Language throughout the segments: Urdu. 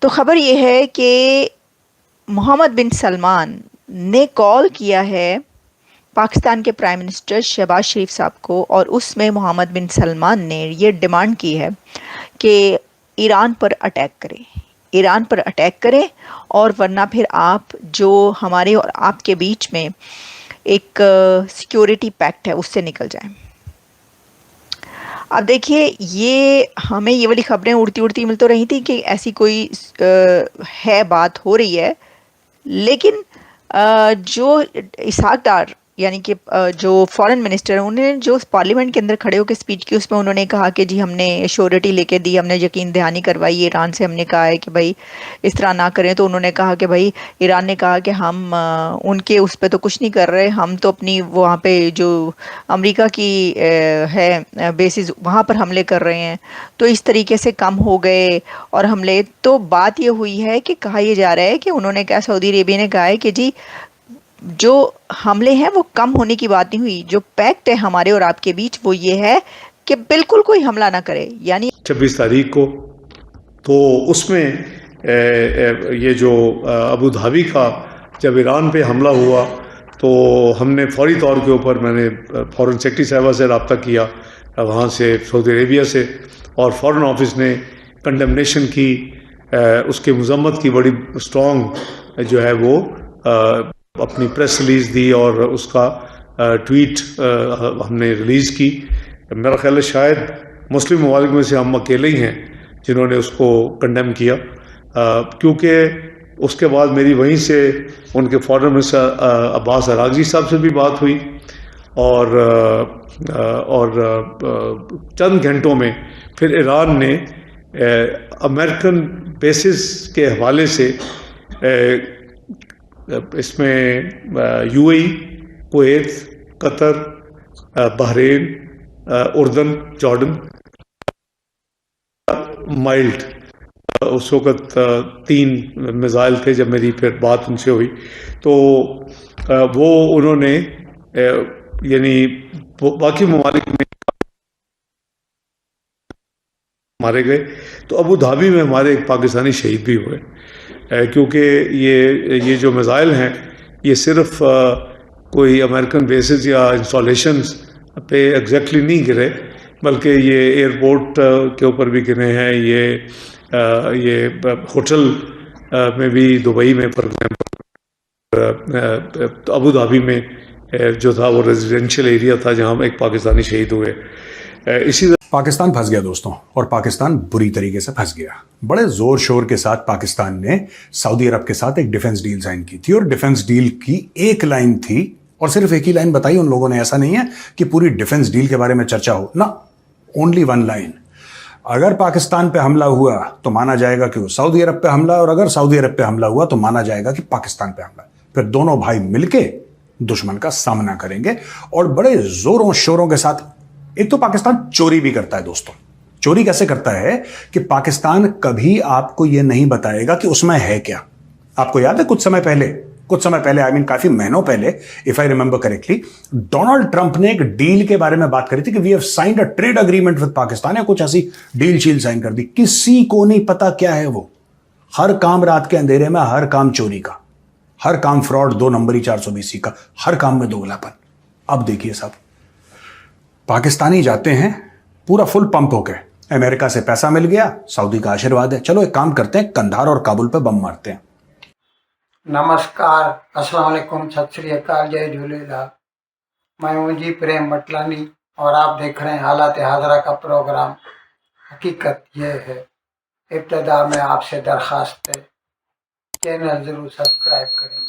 تو خبر یہ ہے کہ محمد بن سلمان نے کال کیا ہے پاکستان کے پرائم منسٹر شہباز شریف صاحب کو، اور اس میں محمد بن سلمان نے یہ ڈیمانڈ کی ہے کہ ایران پر اٹیک کریں، ایران پر اٹیک کریں، اور ورنہ پھر آپ جو ہمارے اور آپ کے بیچ میں ایک سیکیورٹی پیکٹ ہے اس سے نکل جائیں۔ اب دیکھیے، یہ ہمیں یہ والی خبریں اڑتی اڑتی مل تو رہی تھی کہ ایسی کوئی ہے، بات ہو رہی ہے، لیکن جو اسحاق ڈار یعنی کہ جو فارن منسٹر ہیں، انہوں نے جو پارلیمنٹ کے اندر کھڑے ہو کے اسپیچ کی، اس میں انہوں نے کہا کہ جی ہم نے شیورٹی لے کے دی، ہم نے یقین دہانی کروائی ایران سے، ہم نے کہا ہے کہ بھائی اس طرح نہ کریں۔ تو انہوں نے کہا کہ بھائی ایران نے کہا کہ ہم ان کے اس پہ تو کچھ نہیں کر رہے، ہم تو اپنی وہاں پہ جو امریکہ کی ہے بیسز وہاں پر حملے کر رہے ہیں۔ تو اس طریقے سے کم ہو گئے اور حملے۔ تو بات یہ ہوئی ہے کہ کہا یہ جا رہا ہے کہ انہوں نے کہا، سعودی عربیہ نے کہا ہے کہ جی جو حملے ہیں وہ کم ہونے کی بات نہیں ہوئی، جو پیکٹ ہے ہمارے اور آپ کے بیچ وہ یہ ہے کہ بالکل کوئی حملہ نہ کرے۔ یعنی 26 تاریخ کو تو اس میں یہ جو ابو دھابی کا جب ایران پہ حملہ ہوا تو ہم نے فوری طور کے اوپر، میں نے فورن سیکرٹری صاحبہ سے رابطہ کیا وہاں سے سعودی عربیہ سے، اور فورن آفس نے کنڈمنیشن کی، اس کے مذمت کی بڑی اسٹرانگ جو ہے وہ اپنی پریس ریلیز دی، اور اس کا ٹویٹ ہم نے ریلیز کی۔ میرا خیال ہے شاید مسلم ممالک میں سے ہم اکیلے ہی ہیں جنہوں نے اس کو کنڈیم کیا، کیونکہ اس کے بعد میری وہیں سے ان کے فارن منسٹر عباس اراغچی صاحب سے بھی بات ہوئی، اور چند گھنٹوں میں پھر ایران نے امریکن بیسز کے حوالے سے اس میں یو اے ای، کویت، قطر، بحرین، اردن، جارڈن، مائلڈ، اس وقت 3 میزائل تھے جب میری پھر بات ان سے ہوئی، تو وہ انہوں نے یعنی باقی ممالک میں مارے گئے۔ تو ابو دھابی میں ہمارے ایک پاکستانی شہید بھی ہوئے، کیونکہ یہ جو میزائل ہیں یہ صرف کوئی امریکن بیسز یا انسٹالیشنز پہ ایگزیکٹلی نہیں گرے، بلکہ یہ ایئرپورٹ کے اوپر بھی گرے ہیں، یہ ہوٹل میں بھی، دبئی میں پر ابو دھابی میں جو تھا وہ ریزیڈینشیل ایریا تھا جہاں ایک پاکستانی شہید ہوئے۔ اسی طرح پاکستان پھنس گیا دوستوں، اور پاکستان بری طریقے سے پھنس گیا۔ بڑے زور شور کے ساتھ پاکستان نے سعودی عرب کے ساتھ ایک ڈیفنس ڈیل سائن کی تھی، اور ڈیفنس ڈیل کی ایک لائن تھی، اور صرف ایک ہی لائن بتائی ان لوگوں نے۔ ایسا نہیں ہے کہ پوری ڈیفنس ڈیل کے بارے میں چرچا ہو، نہ، اونلی ون لائن۔ اگر پاکستان پہ حملہ ہوا تو مانا جائے گا کہ وہ سعودی عرب پہ حملہ، اور اگر سعودی عرب پہ حملہ ہوا تو مانا جائے گا کہ پاکستان پہ حملہ۔ پھر دونوں بھائی مل کے دشمن کا سامنا کریں گے، اور بڑے زوروں شوروں کے ساتھ۔ ایک تو پاکستان چوری بھی کرتا ہے دوستوں۔ چوری کیسے کرتا ہے کہ پاکستان کبھی آپ کو یہ نہیں بتائے گا کہ اس میں ہے کیا۔ آپ کو یاد ہے کچھ سمے پہلے کافی مہینوں پہلے، if I remember correctly، Donald Trump نے ایک ڈیل کے بارے میں بات کری تھی کہ we have signed a trade agreement with Pakistan, یا کچھ ایسی ڈیل شیل سائن کر دی۔ کسی کو نہیں پتا کیا ہے وہ۔ ہر کام رات کے اندھیرے میں، ہر کام چوری کا، ہر کام فراڈ، 2 نمبری 420 کا، ہر کام میں دوگلاپن۔ اب دیکھیے صاحب، پاکستانی جاتے ہیں پورا فل پمپ ہو کے، امریکہ سے پیسہ مل گیا، سعودی کا آشیرواد ہے، چلو ایک کام کرتے ہیں، کندھار اور کابل پہ بم مارتے ہیں۔ نمسکار، السلام علیکم، ست سری اکال، جے جھولےلال۔ میں ہوں جی پریم مٹلانی، اور آپ دیکھ رہے ہیں حالات حاضرہ کا پروگرام۔ حقیقت یہ ہے، ابتدا میں آپ سے درخواست ہے چینل ضرور سبسکرائب کریں۔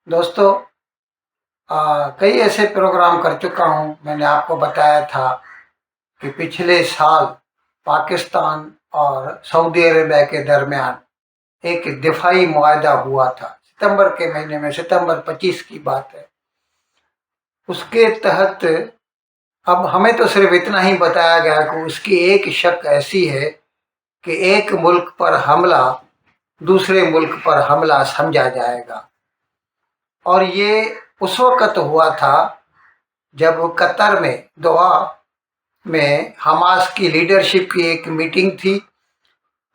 دوستو، کئی ایسے پروگرام کر چکا ہوں۔ میں نے آپ کو بتایا تھا کہ پچھلے سال پاکستان اور سعودی عربیہ کے درمیان ایک دفاعی معاہدہ ہوا تھا، ستمبر کے مہینے میں، ستمبر 25 کی بات ہے۔ اس کے تحت اب ہمیں تو صرف اتنا ہی بتایا گیا کہ اس کی ایک شق ایسی ہے کہ ایک ملک پر حملہ دوسرے ملک پر حملہ سمجھا جائے گا، اور یہ اس وقت ہوا تھا جب قطر میں، دوحہ میں، حماس کی لیڈرشپ کی ایک میٹنگ تھی،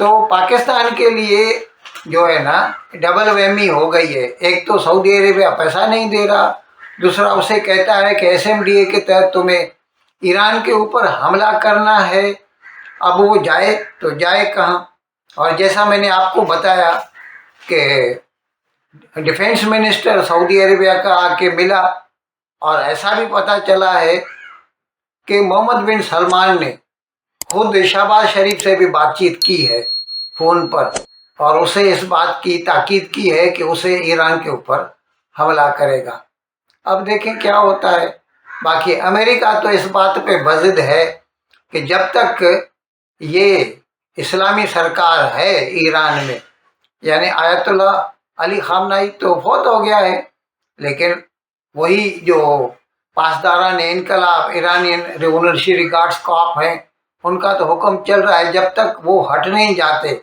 تو پاکستان کے لیے جو ہے نا ڈبل وہمی ہو گئی ہے. ایک تو سعودی عربیہ پیسہ نہیں دے رہا, دوسرا اسے کہتا ہے کہ SMDA کے تحت تمہیں ایران کے اوپر حملہ کرنا ہے. اب وہ جائے تو جائے کہاں؟ اور جیسا میں نے آپ کو بتایا کہ ڈیفینس منسٹر سعودی عربیہ کا آ کے ملا, اور ایسا بھی پتہ چلا ہے کہ محمد بن سلمان نے خود شہباز شریف سے بھی بات چیت کی ہے فون پر, اور اسے اس بات کی تاکید کی ہے کہ اسے ایران کے اوپر حملہ کرے گا. اب دیکھیں کیا ہوتا ہے. باقی امریکہ تو اس بات پہ بضد ہے کہ جب تک یہ اسلامی سرکار ہے ایران میں, یعنی آیت اللہ علی خامنائی تو فوت ہو گیا ہے, لیکن وہی جو پاسداران انقلاب ایرانین ریولوشنری گارڈز کاپ ہیں, ان کا تو حکم چل رہا ہے. جب تک وہ ہٹ نہیں جاتے,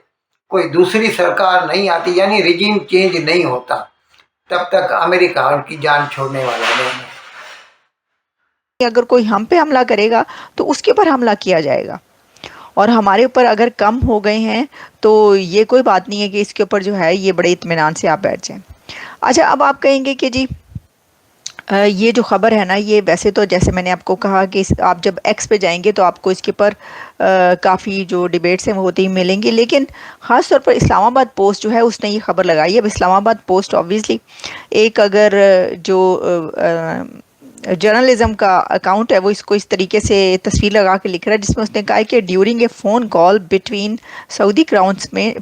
کوئی دوسری سرکار نہیں آتی, یعنی ریجیم چینج نہیں ہوتا, تب تک امریکہ ان کی جان چھوڑنے والا نہیں ہے. اگر کوئی ہم پہ حملہ کرے گا تو اس کے اوپر حملہ کیا جائے گا, اور ہمارے اوپر اگر کم ہو گئے ہیں تو یہ کوئی بات نہیں ہے کہ اس کے اوپر جو ہے یہ بڑے اطمینان سے آپ بیٹھ جائیں. اچھا, اب آپ کہیں گے کہ جی یہ جو خبر ہے نا, یہ ویسے تو جیسے میں نے آپ کو کہا کہ آپ جب ایکس پہ جائیں گے تو آپ کو اس کے اوپر کافی جو ڈیبیٹس ہیں وہ ہوتے ہی ملیں گے, لیکن خاص طور پر اسلام آباد پوسٹ جو ہے اس نے یہ خبر لگائی ہے. اب اسلام آباد پوسٹ آبویسلی ایک اگر جو جرنلزم کا اکاؤنٹ ہے وہ اس کو اس طریقے سے تصویر لگا کے لکھ رہا ہے, جس میں اس نے کہا ہے کہ during a phone call between Saudi crown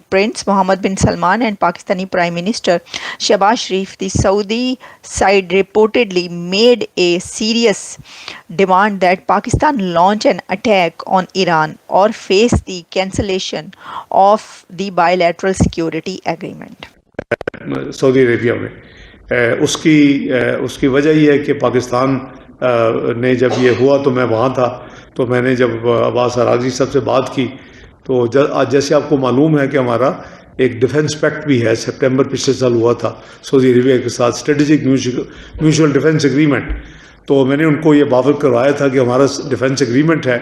prince Mohammed bin Salman and Pakistani prime minister Shehbaz Sharif, the Saudi side reportedly made a serious demand that Pakistan launch an attack on Iran or face the cancellation of the bilateral security agreement. سعودی عربیہ میں اس کی وجہ یہ ہے کہ پاکستان نے جب یہ ہوا تو میں وہاں تھا, تو میں نے جب عباس اراغچی صاحب سے بات کی تو آج جیسے آپ کو معلوم ہے کہ ہمارا ایک ڈیفنس پیکٹ بھی ہے, سپٹمبر پچھلے سال ہوا تھا سعودی عربیہ کے ساتھ, اسٹریٹجک میوچل ڈیفنس ایگریمنٹ. تو میں نے ان کو یہ باور کروایا تھا کہ ہمارا ڈیفنس ایگریمنٹ ہے,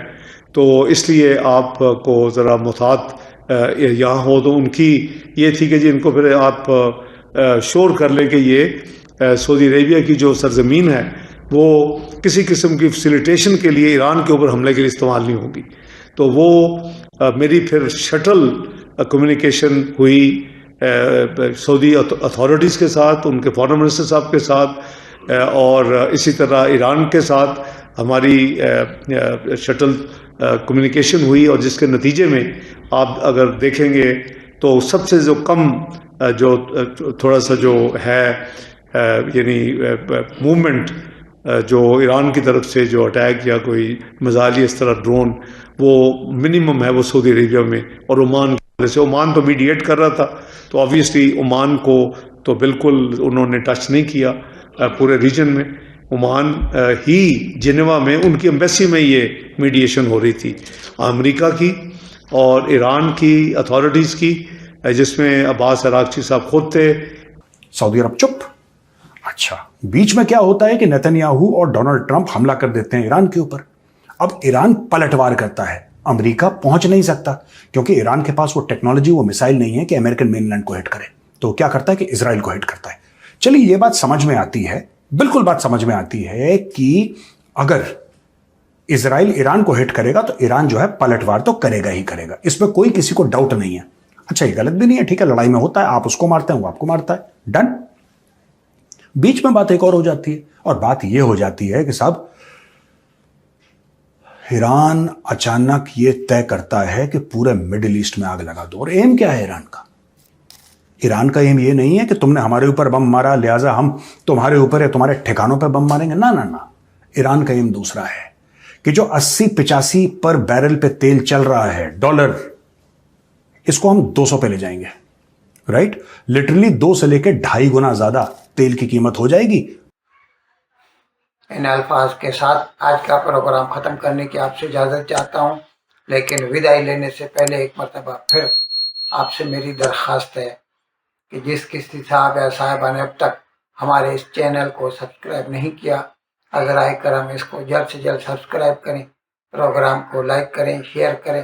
تو اس لیے آپ کو ذرا محتاط یہاں ہو. تو ان کی یہ تھی کہ جی ان کو پھر آپ شور کر لیں کہ یہ سعودی عربیہ کی جو سرزمین ہے وہ کسی قسم کی فیسیلیٹیشن کے لیے ایران کے اوپر حملے کے لیے استعمال نہیں ہوگی. تو وہ میری پھر شٹل کمیونیکیشن ہوئی سعودی اتھارٹیز کے ساتھ, ان کے فارن منسٹر صاحب کے ساتھ, اور اسی طرح ایران کے ساتھ ہماری شٹل کمیونیکیشن ہوئی, اور جس کے نتیجے میں آپ اگر دیکھیں گے تو سب سے جو کم جو تھوڑا سا جو ہے یعنی موومنٹ جو ایران کی طرف سے جو اٹیک یا کوئی مزاحی اس طرح ڈرون, وہ منیمم ہے وہ سعودی عربیہ میں. اور عمان سے, عمان تو میڈیٹ کر رہا تھا, تو آبویسلی عمان کو تو بالکل انہوں نے ٹچ نہیں کیا پورے ریجن میں. عمان ہی جنیوا میں ان کی ایمبیسی میں یہ میڈیشن ہو رہی تھی, امریکہ کی اور ایران کی اتھارٹیز کی, جس میں عباس اراغچی صاحب خود تھے. سعودی عرب چپ. اچھا, بیچ میں کیا ہوتا ہے کہ نیتنیاہو اور ڈونلڈ ٹرمپ حملہ کر دیتے ہیں ایران کے اوپر. اب ایران پلٹوار کرتا ہے, امریکہ پہنچ نہیں سکتا کیونکہ ایران کے پاس وہ ٹیکنالوجی, وہ میسائل نہیں ہے کہ امریکن مین لینڈ کو ہٹ کرے. تو کیا کرتا ہے کہ اسرائیل کو ہٹ کرتا ہے. چلیے یہ بات سمجھ میں آتی ہے, بالکل بات سمجھ میں آتی ہے کہ اگر اسرائیل ایران کو ہٹ کرے گا تو ایران جو ہے پلٹوار تو کرے گا ہی کرے گا, اس میں کوئی کسی کو ڈاؤٹ نہیں ہے. اچھا, یہ غلط بھی نہیں ہے, ٹھیک ہے, لڑائی میں ہوتا ہے, آپ اس کو مارتے ہیں وہ آپ کو مارتا ہے, ڈن. بیچ میں بات ایک اور ہو جاتی ہے, اور بات یہ ہو جاتی ہے کہ صاحب ایران اچانک یہ طے کرتا ہے کہ پورے مڈل ایسٹ میں آگ لگا دو. اور ایم کیا ہے ایران کا؟ ایران کا ایم یہ نہیں ہے کہ تم نے ہمارے اوپر بم مارا لہٰذا ہم تمہارے اوپر یا تمہارے ٹھکانوں پہ بم ماریں گے. نہ, ایران کا ایم دوسرا ہے کہ جو 80-85 پر بیرل پہ تیل چل رہا ہے ڈالر, اس کو ہم 200 پہ لے جائیں گے. رائٹ, لٹرلی 2 سے لے کے 2.5 گنا زیادہ تیل کی قیمت ہو جائے گی. ان الفاظ کے ساتھ آج کا پروگرام ختم کرنے کی آپ سے اجازت چاہتا ہوں, لیکن ودائی لینے سے پہلے ایک مرتبہ پھر آپ سے میری درخواست ہے کہ جس کسی صاحب یا صاحبہ نے اب تک ہمارے اس چینل کو سبسکرائب نہیں کیا, اگر آئے کرم اس کو جلد سے جلد سبسکرائب کریں, پروگرام کو لائک کریں, شیئر کریں,